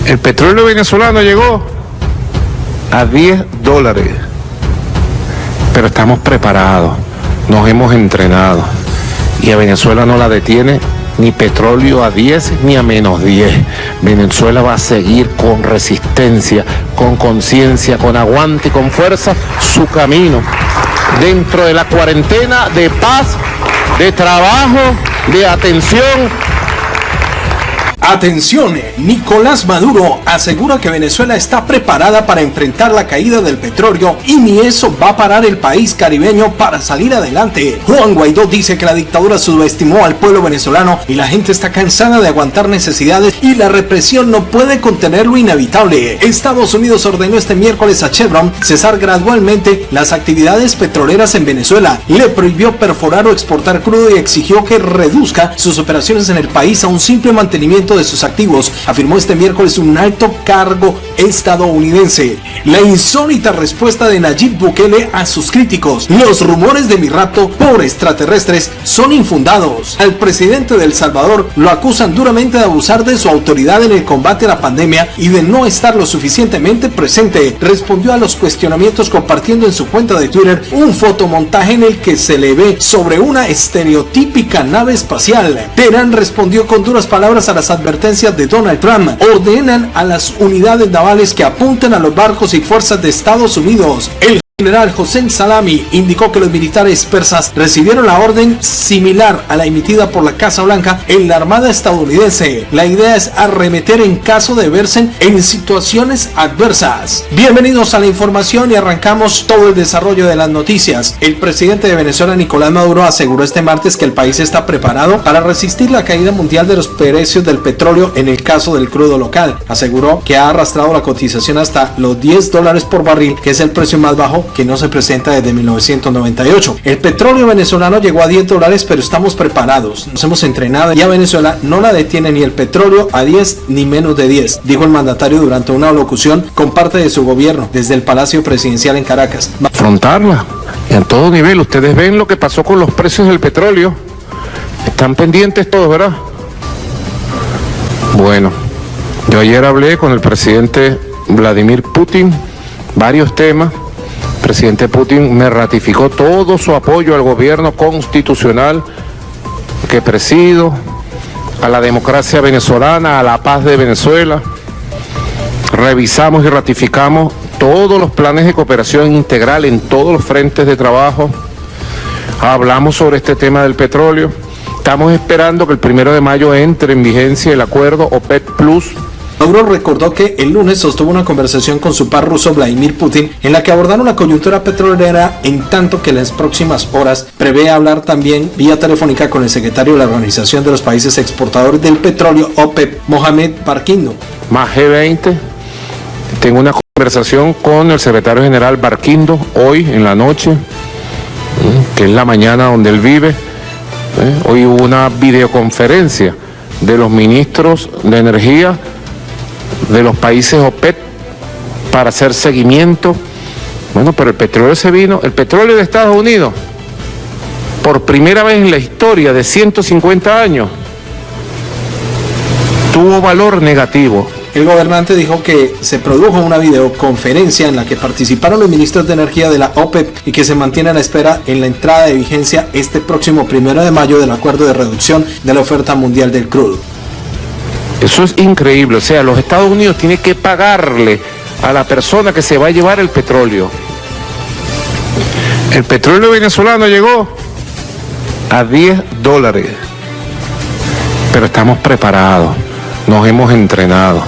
El petróleo venezolano llegó a $10, pero estamos preparados, nos hemos entrenado y a Venezuela no la detiene ni petróleo a 10 ni a -10. Venezuela va a seguir con resistencia, con conciencia, con aguante y con fuerza su camino dentro de la cuarentena de paz, de trabajo, de atención. Atención, Nicolás Maduro asegura que Venezuela está preparada para enfrentar la caída del petróleo y ni eso va a parar el país caribeño para salir adelante. Juan Guaidó dice que la dictadura subestimó al pueblo venezolano y la gente está cansada de aguantar necesidades y la represión no puede contener lo inevitable. Estados Unidos ordenó este miércoles a Chevron cesar gradualmente las actividades petroleras en Venezuela, le prohibió perforar o exportar crudo y exigió que reduzca sus operaciones en el país a un simple mantenimiento de sus activos, afirmó este miércoles un alto cargo estadounidense. La insólita respuesta de Nayib Bukele a sus críticos: los rumores de mi rapto por extraterrestres son infundados. Al presidente de El Salvador lo acusan duramente de abusar de su autoridad en el combate a la pandemia y de no estar lo suficientemente presente. Respondió a los cuestionamientos compartiendo en su cuenta de Twitter un fotomontaje en el que se le ve sobre una estereotípica nave espacial. Teherán respondió con duras palabras a las advertencias de Donald Trump. Ordenan a las unidades navales que apunten a los barcos y fuerzas de Estados Unidos. El general Hossein Salami indicó que los militares persas recibieron la orden similar a la emitida por la Casa Blanca en la Armada estadounidense. La idea es arremeter en caso de verse en situaciones adversas. Bienvenidos a la información y arrancamos todo el desarrollo de las noticias. El presidente de Venezuela, Nicolás Maduro, aseguró este martes que el país está preparado para resistir la caída mundial de los precios del petróleo en el caso del crudo local. Aseguró que ha arrastrado la cotización hasta los $10 por barril, que es el precio más bajo que no se presenta desde 1998. El petróleo venezolano llegó a $10, pero estamos preparados, nos hemos entrenado y a Venezuela no la detiene ni el petróleo a 10 ni menos de 10, dijo el mandatario durante una locución con parte de su gobierno desde el Palacio Presidencial en Caracas. Afrontarla en todo nivel. Ustedes ven lo que pasó con los precios del petróleo. Están pendientes todos, ¿verdad? Bueno, yo ayer hablé con el presidente Vladimir Putin, varios temas. El presidente Putin me ratificó todo su apoyo al gobierno constitucional que presido, a la democracia venezolana, a la paz de Venezuela. Revisamos y ratificamos todos los planes de cooperación integral en todos los frentes de trabajo. Hablamos sobre este tema del petróleo. Estamos esperando que el 1 de mayo entre en vigencia el acuerdo OPEC Plus. Maduro recordó que el lunes sostuvo una conversación con su par ruso Vladimir Putin en la que abordaron la coyuntura petrolera, en tanto que en las próximas horas prevé hablar también vía telefónica con el secretario de la Organización de los Países Exportadores del Petróleo, OPEP, Mohamed Barkindo. Más G20, tengo una conversación con el secretario general Barkindo hoy en la noche, que es la mañana donde él vive. Hoy hubo una videoconferencia de los ministros de energía de los países OPEP para hacer seguimiento. Bueno, pero el petróleo el petróleo de Estados Unidos, por primera vez en la historia de 150 años, tuvo valor negativo. El gobernante dijo que se produjo una videoconferencia en la que participaron los ministros de energía de la OPEP y que se mantiene a la espera en la entrada de vigencia este próximo 1 de mayo del acuerdo de reducción de la oferta mundial del crudo. Eso es increíble, o sea, los Estados Unidos tienen que pagarle a la persona que se va a llevar el petróleo. El petróleo venezolano llegó a $10, pero estamos preparados, nos hemos entrenado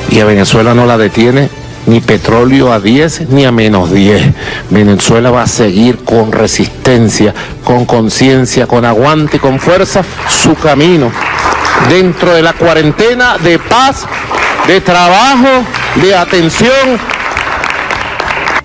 y a Venezuela no la detiene ni petróleo a 10 ni a -10. Venezuela va a seguir con resistencia, con conciencia, con aguante y con fuerza su camino dentro de la cuarentena de paz, de trabajo, de atención.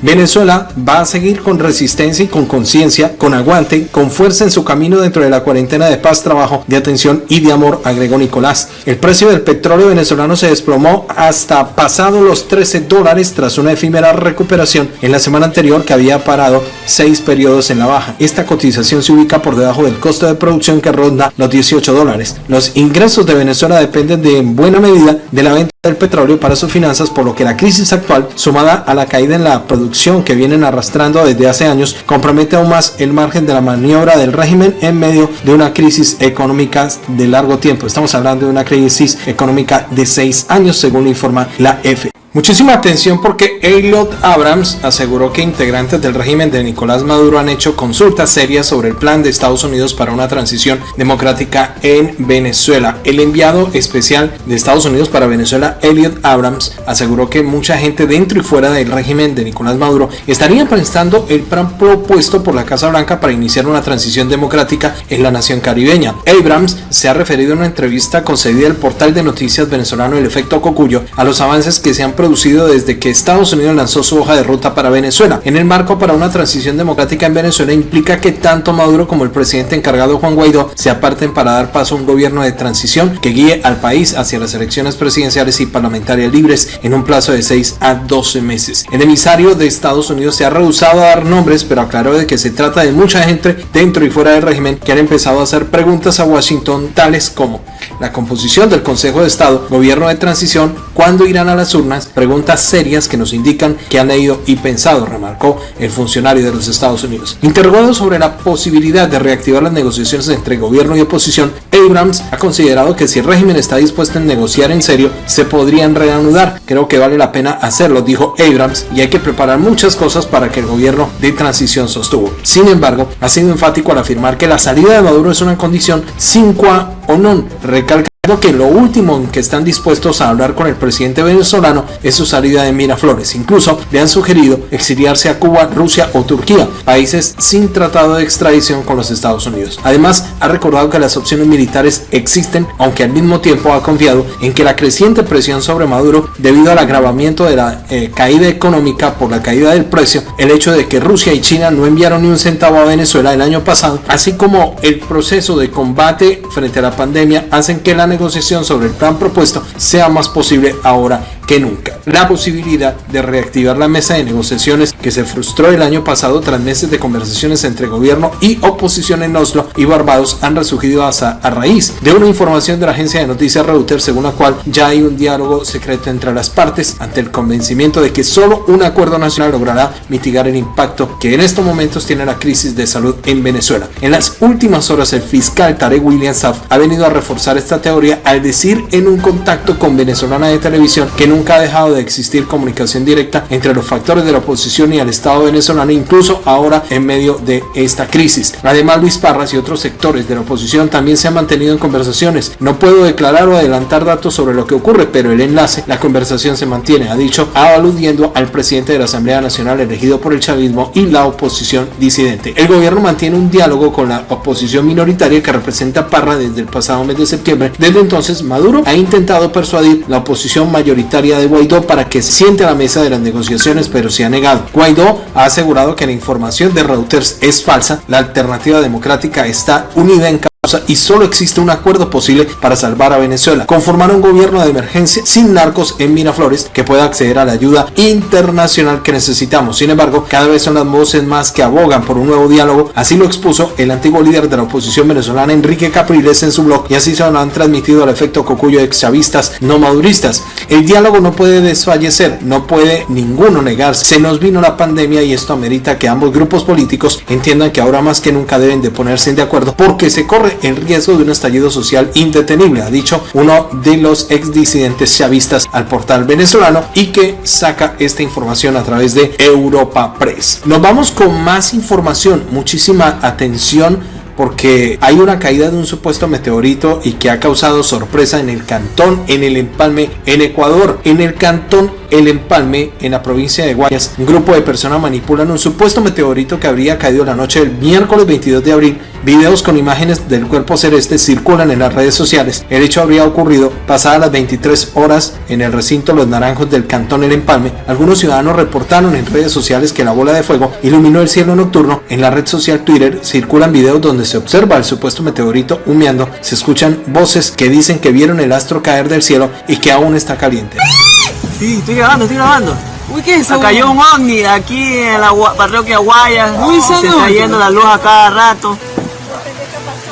Venezuela va a seguir con resistencia y con conciencia, con aguante, con fuerza en su camino dentro de la cuarentena de paz, trabajo, de atención y de amor, agregó Nicolás. El precio del petróleo venezolano se desplomó hasta pasado los $13 tras una efímera recuperación en la semana anterior que había parado 6 periodos en la baja. Esta cotización se ubica por debajo del costo de producción que ronda los $18. Los ingresos de Venezuela dependen de en buena medida de la venta del petróleo para sus finanzas, por lo que la crisis actual, sumada a la caída en la producción que vienen arrastrando desde hace años, compromete aún más el margen de la maniobra del régimen en medio de una crisis económica de largo tiempo. Estamos hablando de una crisis económica de 6 años, según informa la EFE. Muchísima atención, porque Elliot Abrams aseguró que integrantes del régimen de Nicolás Maduro han hecho consultas serias sobre el plan de Estados Unidos para una transición democrática en Venezuela. El enviado especial de Estados Unidos para Venezuela, Elliot Abrams, aseguró que mucha gente dentro y fuera del régimen de Nicolás Maduro estaría prestando el plan propuesto por la Casa Blanca para iniciar una transición democrática en la nación caribeña. Abrams se ha referido en una entrevista concedida al portal de noticias venezolano El Efecto Cocuyo a los avances que se han producido desde que Estados Unidos lanzó su hoja de ruta para Venezuela. En el marco para una transición democrática en Venezuela implica que tanto Maduro como el presidente encargado Juan Guaidó se aparten para dar paso a un gobierno de transición que guíe al país hacia las elecciones presidenciales y parlamentarias libres en un plazo de 6 a 12 meses. El emisario de Estados Unidos se ha rehusado a dar nombres, pero aclaró de que se trata de mucha gente dentro y fuera del régimen que han empezado a hacer preguntas a Washington, tales como la composición del Consejo de Estado, gobierno de transición, cuándo irán a las urnas, preguntas serias que nos indican que han leído y pensado, remarcó el funcionario de los Estados Unidos. Interrogado sobre la posibilidad de reactivar las negociaciones entre gobierno y oposición, Abrams ha considerado que si el régimen está dispuesto a negociar en serio, se podrían reanudar. Creo que vale la pena hacerlo, dijo Abrams, y hay que preparar muchas cosas para que el gobierno de transición sostuvo. Sin embargo, ha sido enfático al afirmar que la salida de Maduro es una condición sine qua non, recalca que lo último en que están dispuestos a hablar con el presidente venezolano es su salida de Miraflores. Incluso le han sugerido exiliarse a Cuba, Rusia o Turquía, países sin tratado de extradición con los Estados Unidos. Además, ha recordado que las opciones militares existen, aunque al mismo tiempo ha confiado en que la creciente presión sobre Maduro, debido al agravamiento de la caída económica por la caída del precio, el hecho de que Rusia y China no enviaron ni un centavo a Venezuela el año pasado, así como el proceso de combate frente a la pandemia, hacen que la negociación sobre el plan propuesto sea más posible ahora que nunca. La posibilidad de reactivar la mesa de negociaciones que se frustró el año pasado tras meses de conversaciones entre gobierno y oposición en Oslo y Barbados han resurgido a raíz de una información de la agencia de noticias Reuters, según la cual ya hay un diálogo secreto entre las partes, ante el convencimiento de que solo un acuerdo nacional logrará mitigar el impacto que en estos momentos tiene la crisis de salud en Venezuela. En las últimas horas, el fiscal Tarek William Saab ha venido a reforzar esta teoría al decir en un contacto con Venezolana de Televisión que nunca ha dejado de existir comunicación directa entre los factores de la oposición y el Estado venezolano, incluso ahora en medio de esta crisis. Además, Luis Parras y otros sectores de la oposición también se han mantenido en conversaciones. No puedo declarar o adelantar datos sobre lo que ocurre, pero el enlace, la conversación se mantiene, ha dicho, aludiendo al presidente de la Asamblea Nacional elegido por el chavismo y la oposición disidente. El gobierno mantiene un diálogo con la oposición minoritaria que representa a Parra desde el pasado mes de septiembre. Desde entonces, Maduro ha intentado persuadir la oposición mayoritaria de Guaidó para que se siente a la mesa de las negociaciones, pero se ha negado. Guaidó ha asegurado que la información de Reuters es falsa, la alternativa democrática está unida en y solo existe un acuerdo posible para salvar a Venezuela: conformar un gobierno de emergencia sin narcos en Miraflores que pueda acceder a la ayuda internacional que necesitamos. Sin embargo, cada vez son las voces más que abogan por un nuevo diálogo. Así lo expuso el antiguo líder de la oposición venezolana, Enrique Capriles, en su blog, y así se lo han transmitido al Efecto Cocuyo ex chavistas no maduristas. El diálogo no puede desfallecer, no puede ninguno negarse. Se nos vino la pandemia y esto amerita que ambos grupos políticos entiendan que ahora más que nunca deben de ponerse de acuerdo, porque se corre el riesgo de un estallido social indetenible, ha dicho uno de los ex disidentes chavistas al portal venezolano, y que saca esta información a través de Europa Press. Nos vamos con más información, muchísima atención, porque hay una caída de un supuesto meteorito y que ha causado sorpresa en el cantón El Empalme, en Ecuador. En el cantón El Empalme, en la provincia de Guayas, un grupo de personas manipulan un supuesto meteorito que habría caído la noche del miércoles 22 de abril. Videos con imágenes del cuerpo celeste circulan en las redes sociales. El hecho habría ocurrido pasadas las 23 horas en el recinto Los Naranjos del cantón El Empalme. Algunos ciudadanos reportaron en redes sociales que la bola de fuego iluminó el cielo nocturno. En la red social Twitter circulan videos donde se observa el supuesto meteorito humeando. Se escuchan voces que dicen que vieron el astro caer del cielo y que aún está caliente. Sí, estoy grabando. Uy, ¿qué es eso? Cayó un ovni aquí en la parroquia Guayas. Uy, se está yendo la luz a cada rato.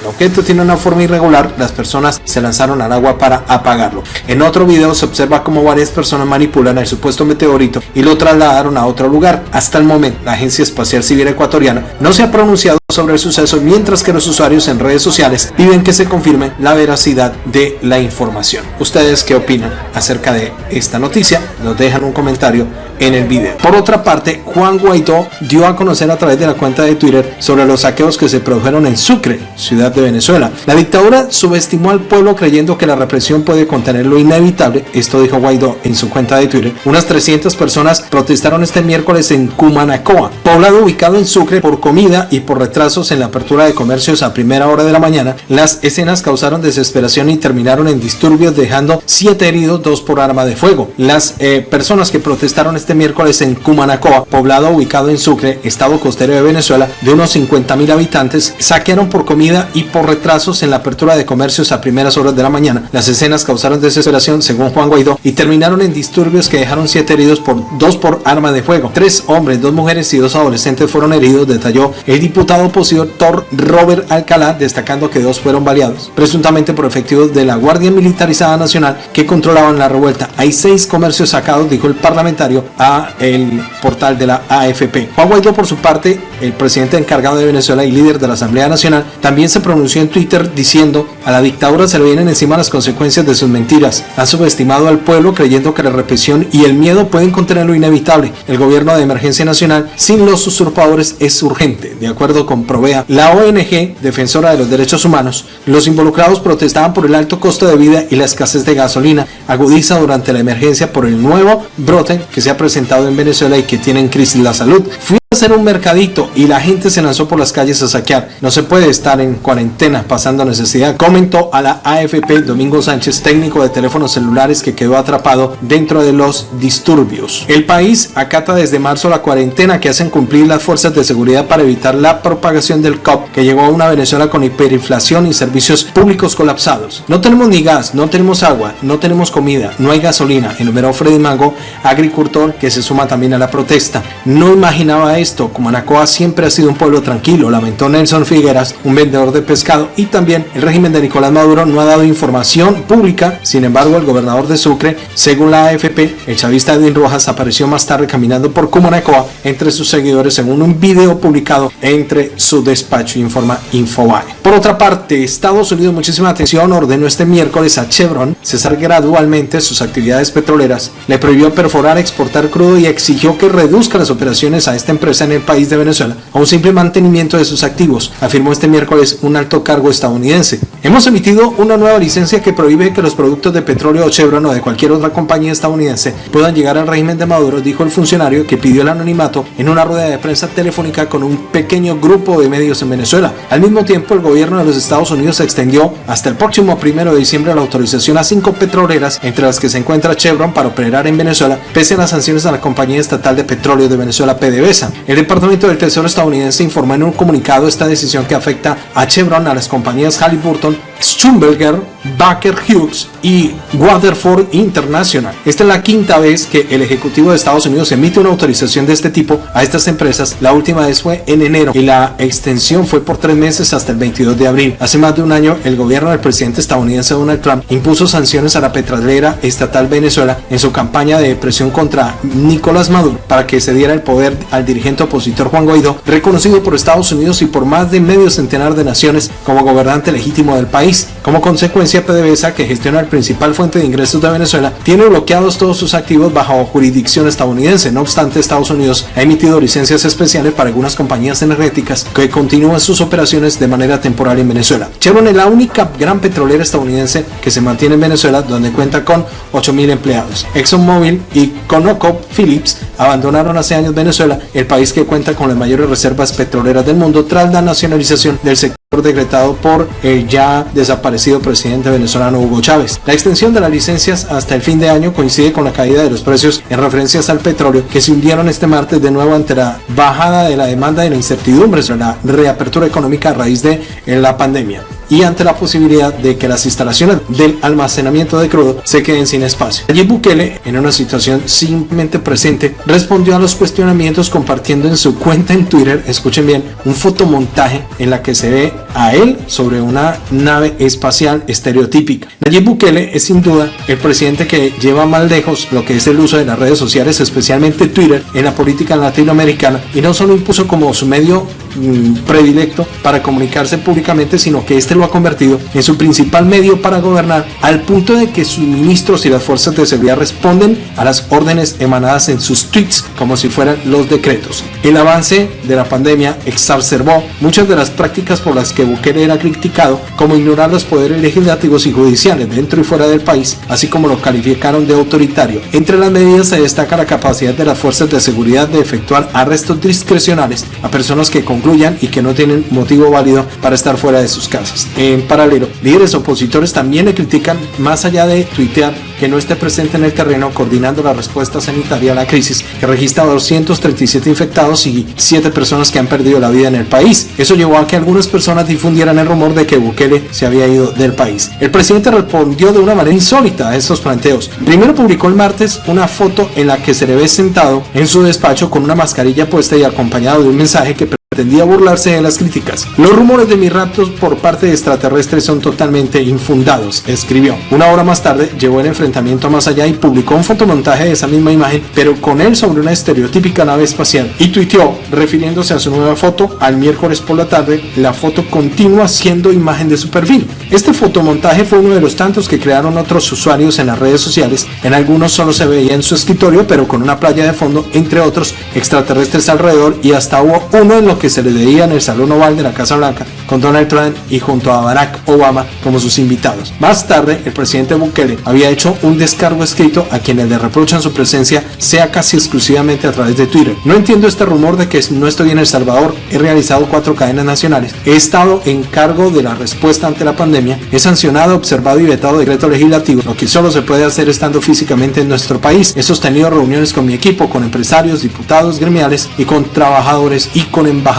No objeto tiene una forma irregular, las personas se lanzaron al agua para apagarlo. En otro video se observa cómo varias personas manipulan el supuesto meteorito y lo trasladaron a otro lugar. Hasta el momento, la Agencia Espacial Civil Ecuatoriana no se ha pronunciado sobre el suceso, mientras que los usuarios en redes sociales piden que se confirme la veracidad de la información. ¿Ustedes qué opinan acerca de esta noticia? Nos dejan un comentario en el video. Por otra parte, Juan Guaidó dio a conocer a través de la cuenta de Twitter sobre los saqueos que se produjeron en Sucre, ciudad de Venezuela. La dictadura subestimó al pueblo creyendo que la represión puede contener lo inevitable. Esto dijo Guaidó en su cuenta de Twitter. Unas 300 personas protestaron este miércoles en Cumanacoa, poblado ubicado en Sucre, por comida y por retrasos en la apertura de comercios a primera hora de la mañana. Las escenas causaron desesperación y terminaron en disturbios, dejando 7 heridos, 2 por arma de fuego. Las personas que protestaron este miércoles en Cumanacoa, poblado ubicado en Sucre, estado costero de Venezuela, de unos 50.000 habitantes, saquearon por comida y por retrasos en la apertura de comercios a primeras horas de la mañana. Las escenas causaron desesperación, según Juan Guaidó, y terminaron en disturbios que dejaron 7 heridos, 2 por arma de fuego. 3 hombres, 2 mujeres y 2 adolescentes fueron heridos, detalló el diputado opositor Robert Alcalá, destacando que 2 fueron baleados, presuntamente por efectivos de la Guardia Militarizada Nacional que controlaban la revuelta. Hay 6 comercios sacados, dijo el parlamentario a el portal de la AFP. Juan Guaidó, por su parte, el presidente encargado de Venezuela y líder de la Asamblea Nacional, también se pronunció en Twitter diciendo: a la dictadura se le vienen encima las consecuencias de sus mentiras. Han subestimado al pueblo creyendo que la represión y el miedo pueden contener lo inevitable. El gobierno de emergencia nacional sin los usurpadores es urgente. De acuerdo con Provea, la ONG defensora de los derechos humanos, los involucrados protestaban por el alto costo de vida y la escasez de gasolina, agudiza durante la emergencia por el nuevo brote que se ha presentado en Venezuela y que tiene en crisis la salud. Fui a hacer un mercadito y la gente se lanzó por las calles a saquear. No se puede estar en cuarentena pasando necesidad, comentó a la AFP Domingo Sánchez, técnico de teléfonos celulares que quedó atrapado dentro de los disturbios. El país acata desde marzo la cuarentena que hacen cumplir las fuerzas de seguridad para evitar la propagación del COVID, que llegó a una Venezuela con hiperinflación y servicios públicos colapsados. No tenemos ni gas, no tenemos agua, no tenemos comida, no hay gasolina, enumeró Freddy Mango, agricultor que se suma también a la protesta. No imaginaba esto, Cumanacoa siempre ha sido un pueblo tranquilo, lamentó Nelson Figueras, un vendedor de pescado, y también el régimen de Nicolás Maduro no ha dado información pública. Sin embargo, el gobernador de Sucre, según la AFP, el chavista Edwin Rojas, apareció más tarde caminando por Cumanacoa entre sus seguidores según un video publicado entre su despacho, informa Infobae. Por otra parte, Estados Unidos, muchísima atención, ordenó este miércoles a Chevron cesar gradualmente sus actividades petroleras, le prohibió perforar, exportar crudo y exigió que reduzca las operaciones a esta empresa en el país de Venezuela a un simple mantenimiento de sus activos, afirmó este miércoles un alto cargo estadounidense. Hemos emitido una nueva licencia que prohíbe que los productos de petróleo o Chevron o de cualquier otra compañía estadounidense puedan llegar al régimen de Maduro, dijo el funcionario que pidió el anonimato en una rueda de prensa telefónica con un pequeño grupo de medios en Venezuela. Al mismo tiempo, el gobierno de los Estados Unidos extendió hasta el próximo 1 de diciembre la autorización a 5 petroleras, entre las que se encuentra Chevron, para operar en Venezuela, pese a las sanciones a la compañía estatal de petróleo de Venezuela, PDVSA. El Departamento del Tesoro estadounidense informó en un comunicado esta decisión que afecta a Chevron, a las compañías Halliburton, Schlumberger, Baker Hughes y Waterford International. Esta es la 5ª vez que el Ejecutivo de Estados Unidos emite una autorización de este tipo a estas empresas. La última vez fue en enero y la extensión fue por 3 meses hasta el 22 de abril. Hace más de un año, el gobierno del presidente estadounidense Donald Trump impuso sanciones a la petrolera estatal Venezuela en su campaña de presión contra Nicolás Maduro para que se diera el poder al dirigente opositor Juan Guaidó, reconocido por Estados Unidos y por más de medio centenar de naciones como gobernante legítimo del país. Como consecuencia, PDVSA, que gestiona la principal fuente de ingresos de Venezuela, tiene bloqueados todos sus activos bajo jurisdicción estadounidense. No obstante, Estados Unidos ha emitido licencias especiales para algunas compañías energéticas que continúan sus operaciones de manera temporal en Venezuela. Chevron es la única gran petrolera estadounidense que se mantiene en Venezuela, donde cuenta con 8.000 empleados. ExxonMobil y ConocoPhillips abandonaron hace años Venezuela, el país que cuenta con las mayores reservas petroleras del mundo tras la nacionalización del sector decretado por el ya desaparecido presidente venezolano Hugo Chávez. La extensión de las licencias hasta el fin de año coincide con la caída de los precios en referencias al petróleo, que se hundieron este martes de nuevo ante la bajada de la demanda y la incertidumbre sobre la reapertura económica a raíz de la pandemia. y ante la posibilidad de que las instalaciones del almacenamiento de crudo se queden sin espacio. Nayib Bukele, en una situación simplemente presente, respondió a los cuestionamientos compartiendo en su cuenta en Twitter, escuchen bien, un fotomontaje en la que se ve a él sobre una nave espacial estereotípica. Nayib Bukele es sin duda el presidente que lleva más lejos lo que es el uso de las redes sociales, especialmente Twitter, en la política latinoamericana, y no solo impuso como su medio predilecto para comunicarse públicamente, sino que este lo ha convertido en su principal medio para gobernar, al punto de que sus ministros y las fuerzas de seguridad responden a las órdenes emanadas en sus tweets como si fueran los decretos. El avance de la pandemia exacerbó muchas de las prácticas por las que Bukele era criticado, como ignorar los poderes legislativos y judiciales dentro y fuera del país, así como lo calificaron de autoritario. Entre las medidas se destaca la capacidad de las fuerzas de seguridad de efectuar arrestos discrecionales a personas que concluyan y que no tienen motivo válido para estar fuera de sus casas. En paralelo, líderes opositores también le critican, más allá de tuitear, que no esté presente en el terreno coordinando la respuesta sanitaria a la crisis, que registra 237 infectados y 7 personas que han perdido la vida en el país. Eso llevó a que algunas personas difundieran el rumor de que Bukele se había ido del país. El presidente respondió de una manera insólita a estos planteos. Primero publicó el martes una foto en la que se le ve sentado en su despacho con una mascarilla puesta y acompañado de un mensaje que pretendía burlarse de las críticas. Los rumores de mis raptos por parte de extraterrestres son totalmente infundados, escribió. Una hora más tarde llevó el enfrentamiento más allá y publicó un fotomontaje de esa misma imagen, pero con él sobre una estereotípica nave espacial, y tuiteó, refiriéndose a su nueva foto, al miércoles por la tarde, la foto continúa siendo imagen de su perfil. Este fotomontaje fue uno de los tantos que crearon otros usuarios en las redes sociales. En algunos solo se veía en su escritorio, pero con una playa de fondo, entre otros, extraterrestres alrededor, y hasta hubo uno en lo que se le veía en el Salón Oval de la Casa Blanca, con Donald Trump y junto a Barack Obama como sus invitados. Más tarde, el presidente Bukele había hecho un descargo escrito a quienes le reprochan su presencia, sea casi exclusivamente a través de Twitter. No entiendo este rumor de que no estoy en El Salvador, he realizado 4 cadenas nacionales, he estado en cargo de la respuesta ante la pandemia, he sancionado, observado y vetado decreto legislativo, lo que solo se puede hacer estando físicamente en nuestro país. He sostenido reuniones con mi equipo, con empresarios, diputados, gremiales y con trabajadores y con embajadores.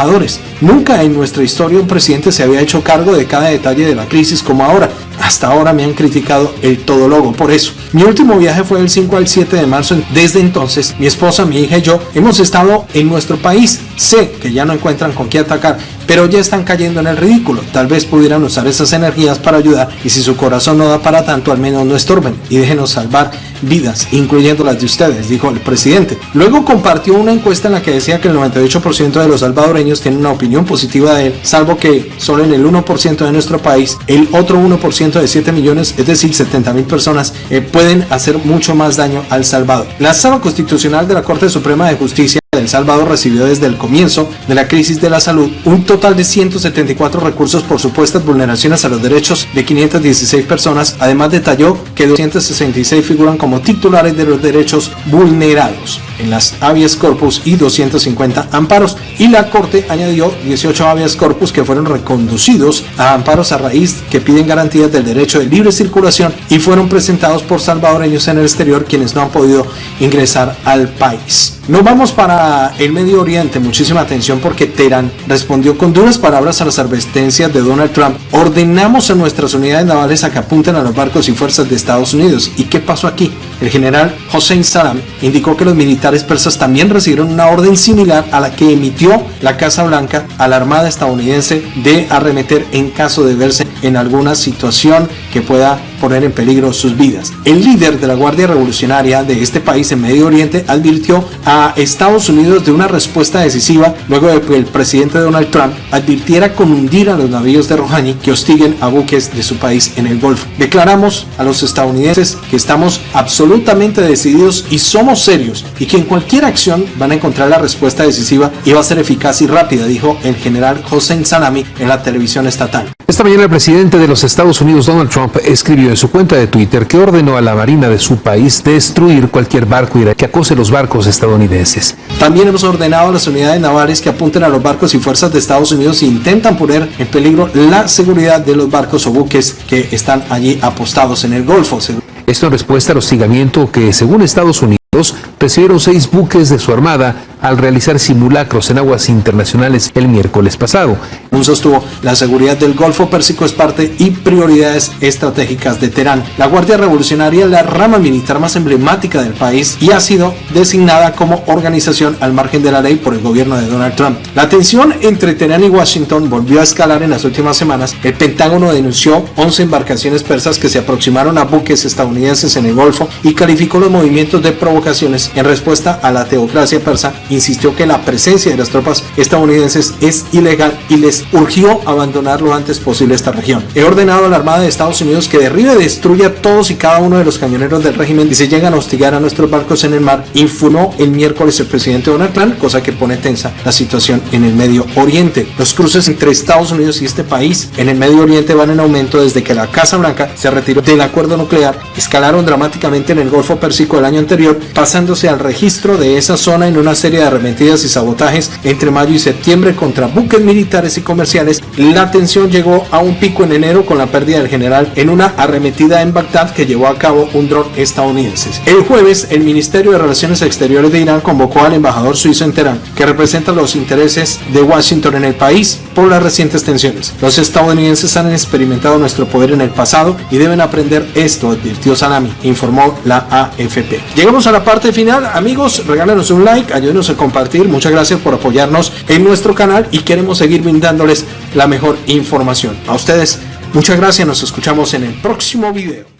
Nunca en nuestra historia un presidente se había hecho cargo de cada detalle de la crisis como ahora. Hasta ahora me han criticado el todólogo por eso. Mi último viaje fue del 5 al 7 de marzo. Desde entonces, mi esposa, mi hija y yo hemos estado en nuestro país. Sé que ya no encuentran con qué atacar, pero ya están cayendo en el ridículo. Tal vez pudieran usar esas energías para ayudar, y si su corazón no da para tanto, al menos no estorben y déjenos salvar vidas, incluyendo las de ustedes, dijo el presidente. Luego compartió una encuesta en la que decía que el 98% de los salvadoreños tienen una opinión positiva de él, salvo que solo en el 1% de nuestro país, el otro 1% de 7 millones, es decir, 70,000 personas, pueden hacer mucho más daño al Salvador. La Sala Constitucional de la Corte Suprema de Justicia de El Salvador recibió desde el comienzo de la crisis de la salud un total de 174 recursos por supuestas vulneraciones a los derechos de 516 personas. Además detalló que 266 figuran como titulares de los derechos vulnerados en las habeas corpus y 250 amparos, y la Corte añadió 18 habeas corpus que fueron reconducidos a amparos a raíz que piden garantías del derecho de libre circulación y fueron presentados por salvadoreños en el exterior quienes no han podido ingresar al país. Nos vamos para el Medio Oriente. Muchísima atención, porque Teherán respondió con duras palabras a las advertencias de Donald Trump. Ordenamos a nuestras unidades navales a que apunten a los barcos y fuerzas de Estados Unidos. ¿Y qué pasó aquí? El general Hossein Salami indicó que los militares persas también recibieron una orden similar a la que emitió la Casa Blanca a la Armada estadounidense de arremeter en caso de verse en alguna situación que pueda poner en peligro sus vidas. El líder de la Guardia Revolucionaria de este país en Medio Oriente advirtió a Estados Unidos de una respuesta decisiva luego de que el presidente Donald Trump advirtiera con hundir a los navíos de Rouhani que hostiguen a buques de su país en el Golfo. Declaramos a los estadounidenses que estamos absolutamente decididos y somos serios, y que en cualquier acción van a encontrar la respuesta decisiva y va a ser eficaz y rápida, dijo el general Hossein Salami en la televisión estatal. Esta mañana el presidente de los Estados Unidos, Donald Trump, escribió en su cuenta de Twitter que ordenó a la Marina de su país destruir cualquier barco iraquí que acose los barcos estadounidenses. También hemos ordenado a las unidades navales que apunten a los barcos y fuerzas de Estados Unidos e intentan poner en peligro la seguridad de los barcos o buques que están allí apostados en el Golfo. Esto en respuesta al hostigamiento que, según Estados Unidos, recibieron 6 buques de su armada al realizar simulacros en aguas internacionales el miércoles pasado. Sostuvo, la seguridad del Golfo Pérsico es parte y prioridades estratégicas de Teherán. La Guardia Revolucionaria es la rama militar más emblemática del país y ha sido designada como organización al margen de la ley por el gobierno de Donald Trump. La tensión entre Teherán y Washington volvió a escalar en las últimas semanas. El Pentágono denunció 11 embarcaciones persas que se aproximaron a buques estadounidenses en el Golfo y calificó los movimientos de provocaciones. En respuesta a la teocracia persa, insistió que la presencia de las tropas estadounidenses es ilegal y les urgió abandonar lo antes posible esta región. He ordenado a la Armada de Estados Unidos que derribe y destruya todos y cada uno de los cañoneros del régimen y se llegan a hostigar a nuestros barcos en el mar, informó el miércoles el presidente Donald Trump, cosa que pone tensa la situación en el Medio Oriente. Los cruces entre Estados Unidos y este país en el Medio Oriente van en aumento desde que la Casa Blanca se retiró del acuerdo nuclear. Escalaron dramáticamente en el Golfo Pérsico el año anterior, pasándose al registro de esa zona en una serie de arremetidas y sabotajes entre mayo y septiembre contra buques militares y comerciales. La tensión llegó a un pico en enero con la pérdida del general en una arremetida en Bagdad que llevó a cabo un dron estadounidense. El jueves, el Ministerio de Relaciones Exteriores de Irán convocó al embajador suizo en Teherán, que representa los intereses de Washington en el país por las recientes tensiones. Los estadounidenses han experimentado nuestro poder en el pasado y deben aprender esto, advirtió Salami, informó la AFP. Llegamos a la parte final. Amigos, regálenos un like, ayúdenos a compartir. Muchas gracias por apoyarnos en nuestro canal y queremos seguir brindándoles la mejor información. A ustedes, muchas gracias. Nos escuchamos en el próximo video.